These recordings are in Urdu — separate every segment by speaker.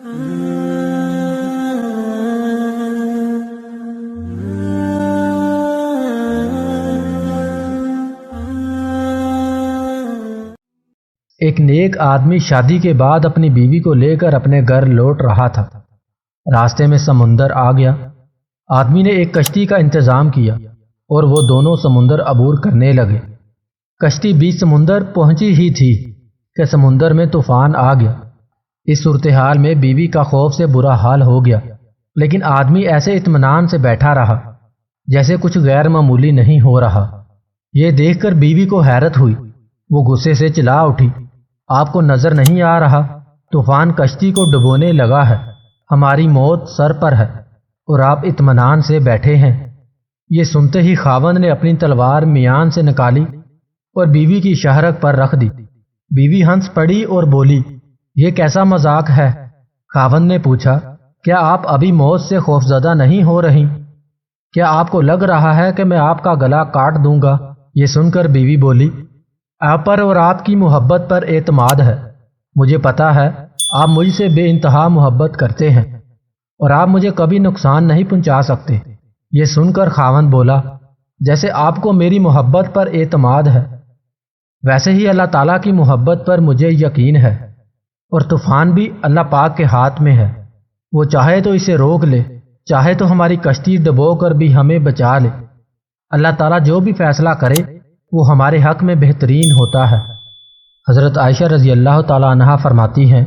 Speaker 1: ایک نیک آدمی شادی کے بعد اپنی بیوی کو لے کر اپنے گھر لوٹ رہا تھا۔ راستے میں سمندر آ گیا۔ آدمی نے ایک کشتی کا انتظام کیا اور وہ دونوں سمندر عبور کرنے لگے۔ کشتی بیچ سمندر پہنچی ہی تھی کہ سمندر میں طوفان آ گیا۔ اس صورتحال میں بیوی کا خوف سے برا حال ہو گیا، لیکن آدمی ایسے اطمینان سے بیٹھا رہا جیسے کچھ غیر معمولی نہیں ہو رہا۔ یہ دیکھ کر بیوی کو حیرت ہوئی۔ وہ غصے سے چلا اٹھی، آپ کو نظر نہیں آ رہا؟ طوفان کشتی کو ڈبونے لگا ہے، ہماری موت سر پر ہے اور آپ اطمینان سے بیٹھے ہیں۔ یہ سنتے ہی خاوند نے اپنی تلوار میان سے نکالی اور بیوی کی شہرک پر رکھ دی۔ بیوی ہنس پڑی اور بولی، یہ کیسا مذاق ہے؟ خاوند نے پوچھا، کیا آپ ابھی موت سے خوفزدہ نہیں ہو رہی؟ کیا آپ کو لگ رہا ہے کہ میں آپ کا گلا کاٹ دوں گا؟ یہ سن کر بیوی بولی، آپ پر اور آپ کی محبت پر اعتماد ہے۔ مجھے پتا ہے آپ مجھ سے بے انتہا محبت کرتے ہیں اور آپ مجھے کبھی نقصان نہیں پہنچا سکتے۔ یہ سن کر خاوند بولا، جیسے آپ کو میری محبت پر اعتماد ہے ویسے ہی اللہ تعالیٰ کی محبت پر مجھے یقین ہے، اور طوفان بھی اللہ پاک کے ہاتھ میں ہے۔ وہ چاہے تو اسے روک لے، چاہے تو ہماری کشتی ڈبو کر بھی ہمیں بچا لے۔ اللہ تعالیٰ جو بھی فیصلہ کرے وہ ہمارے حق میں بہترین ہوتا ہے۔ حضرت عائشہ رضی اللہ تعالیٰ عنہا فرماتی ہیں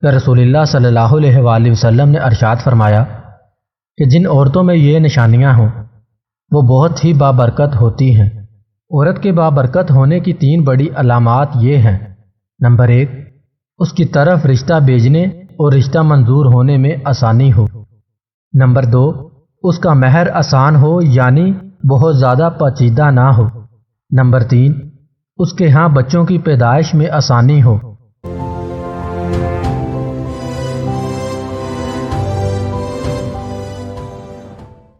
Speaker 1: کہ رسول اللہ صلی اللہ علیہ وآلہ وسلم نے ارشاد فرمایا کہ جن عورتوں میں یہ نشانیاں ہوں وہ بہت ہی بابرکت ہوتی ہیں۔ عورت کے بابرکت ہونے کی 3 بڑی علامات یہ ہیں۔ نمبر 1، اس کی طرف رشتہ بھیجنے اور رشتہ منظور ہونے میں آسانی ہو۔ نمبر 2، اس کا مہر آسان ہو، یعنی بہت زیادہ پیچیدہ نہ ہو۔ نمبر 3، اس کے ہاں بچوں کی پیدائش میں آسانی ہو۔